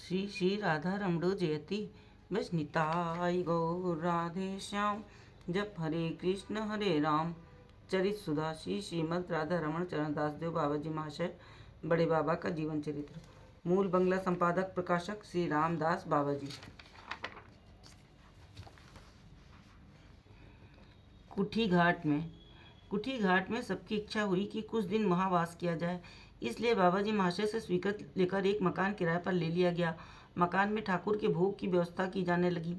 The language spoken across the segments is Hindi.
श्री श्री राधा रमणो जयति बस निताई गौर राधे श्याम। जप हरे राम चरित सुधा श्री श्रीमद राधा रमण चरण दासदेव बाबा जी महाशय बड़े बाबा का जीवन चरित्र। मूल बंगला संपादक प्रकाशक श्री रामदास बाबा जी। कुठी घाट में सबकी इच्छा हुई कि कुछ दिन वहाँ वास किया जाए, इसलिए बाबा जी महाशय से स्वीकृत लेकर एक मकान किराए पर ले लिया गया। मकान में ठाकुर के भोग की व्यवस्था की जाने लगी।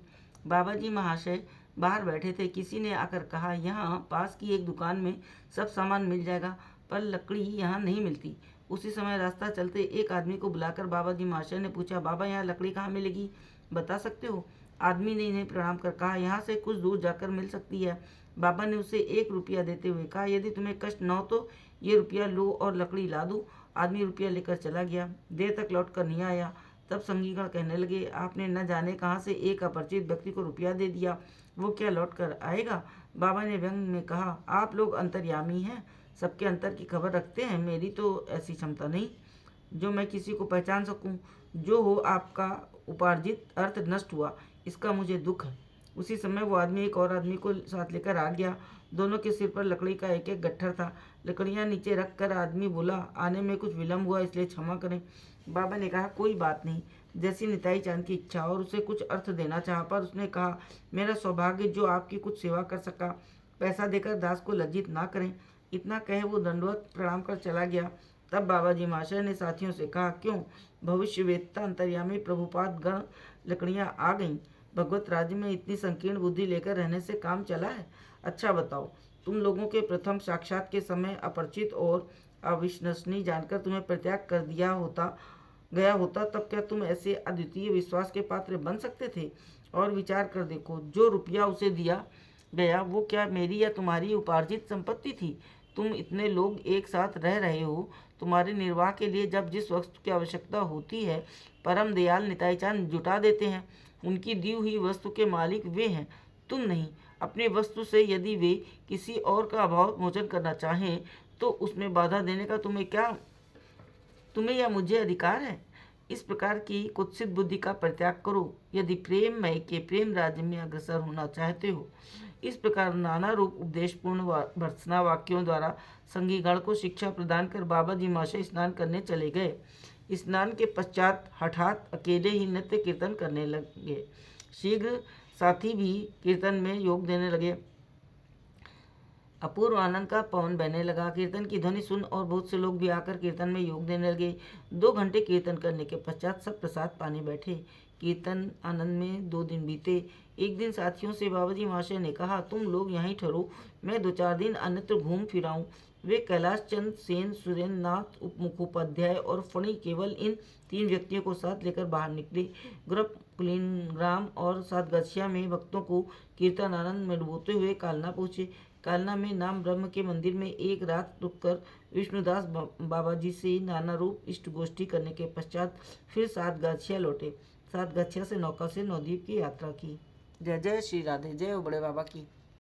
बाबा जी महाशय बाहर बैठे थे। किसी ने आकर कहा, यहाँ पास की एक दुकान में सब सामान मिल जाएगा, पर लकड़ी यहाँ नहीं मिलती। उसी समय रास्ता चलते एक आदमी को बुलाकर बाबा जी महाशय ने पूछा, बाबा यहाँ लकड़ी कहाँ मिलेगी, बता सकते हो? आदमी ने इन्हें प्रणाम कर कहा, यहाँ से कुछ दूर जाकर मिल सकती है। बाबा ने उसे 1 रुपया देते हुए कहा, यदि तुम्हें कष्ट न हो तो ये रुपया लो और लकड़ी ला दो। आदमी रुपया लेकर चला गया। देर तक लौट कर नहीं आया। तब संगीगण कहने लगे, आपने न जाने कहाँ से एक अपरिचित व्यक्ति को रुपया दे दिया, वो क्या लौट कर आएगा? बाबा ने व्यंग में कहा, आप लोग अंतर्यामी हैं, सबके अंतर की खबर रखते हैं। मेरी तो ऐसी क्षमता नहीं जो मैं किसी को पहचान सकूं। जो हो, आपका उपार्जित अर्थ नष्ट हुआ, इसका मुझे दुख है। उसी समय वो आदमी एक और आदमी को साथ लेकर आ गया। दोनों के सिर पर लकड़ी का एक एक गट्ठर था। लकड़ियां नीचे रख कर आदमी बोला, आने में कुछ विलम्ब हुआ, इसलिए क्षमा करें। बाबा ने कहा, कोई बात नहीं, जैसी निताई चांद की इच्छा। और उसे कुछ अर्थ देना चाहा, पर उसने कहा, मेरा सौभाग्य जो आपकी कुछ सेवा कर सका। पैसा देकर दास को लज्जित ना करें। इतना कहे वो दंडवत प्रणाम कर चला गया। तब बाबा जी महाशय ने साथियों से कहा, क्यों भविष्य वेत्ता अंतर्यामी प्रभुपाद गण लकड़ियां आ गईं? भगवत राज्य में इतनी संकीर्ण बुद्धि लेकर रहने से काम चला है? अच्छा बताओ, तुम लोगों के प्रथम साक्षात के समय अपरिचित और अविश्वसनीय जानकर तुम्हें परित्याग कर गया होता, तब क्या तुम ऐसे अद्वितीय विश्वास के पात्र बन सकते थे? और विचार कर देखो, जो रुपया उसे दिया गया वो क्या मेरी या तुम्हारी उपार्जित संपत्ति थी? तुम इतने लोग एक साथ रह रहे हो, तुम्हारे निर्वाह के लिए जब जिस वस्तु की आवश्यकता होती है, परम दयाल निताई चांद जुटा देते हैं। उनकी दी हुई वस्तु के मालिक वे हैं, तुम नहीं। अपनी वस्तु से यदि वे किसी और का अभाव मोचन करना चाहें तो उसमें बाधा देने का तुम्हें या मुझे अधिकार है? इस प्रकार की कुत्सित बुद्धि का परित्याग करो, यदि प्रेममय के प्रेम राज्य में अग्रसर होना चाहते हो। इस प्रकार नाना रूप उपदेशपूर्ण भर्त्सना वाक्यों द्वारा संगीगण को शिक्षा प्रदान कर बाबा जी महाशय स्नान करने चले गए। स्नान के पश्चात हठात अकेले ही नृत्य कीर्तन करने लगे। शीघ्र साथी भी कीर्तन में योग देने लगे। अपूर्व आनंद का पवन बहने लगा। कीर्तन की ध्वनि सुन और बहुत से लोग भी आकर कीर्तन में योग देने लगे। 2 घंटे कीर्तन करने के पश्चात सब प्रसाद पाने बैठे। कीर्तन आनंद में 2 दिन बीते। एक दिन साथियों से बाबा जी महाशय ने कहा, तुम लोग यहीं ठहरो, मैं 2-4 दिन अन्यत्र घूम फिराऊं। वे कैलाश चंद सेन, सुरेंद्र नाथ मुखोपाध्याय और फणी केवल इन 3 व्यक्तियों को साथ लेकर बाहर निकले। ग्रुप कुलीनग्राम और सातगछिया में भक्तों को कीर्तन आनंद में डुबोते हुए कालना पहुँचे। कालना में नाम ब्रह्म के मंदिर में एक रात रुककर विष्णुदास बाबा जी से नाना रूप इष्ट गोष्ठी करने के पश्चात फिर सातगछिया लौटे। सातगछिया से नौका से नवद्वीप की यात्रा की। जय जय श्री राधे, जय बड़े बाबा की।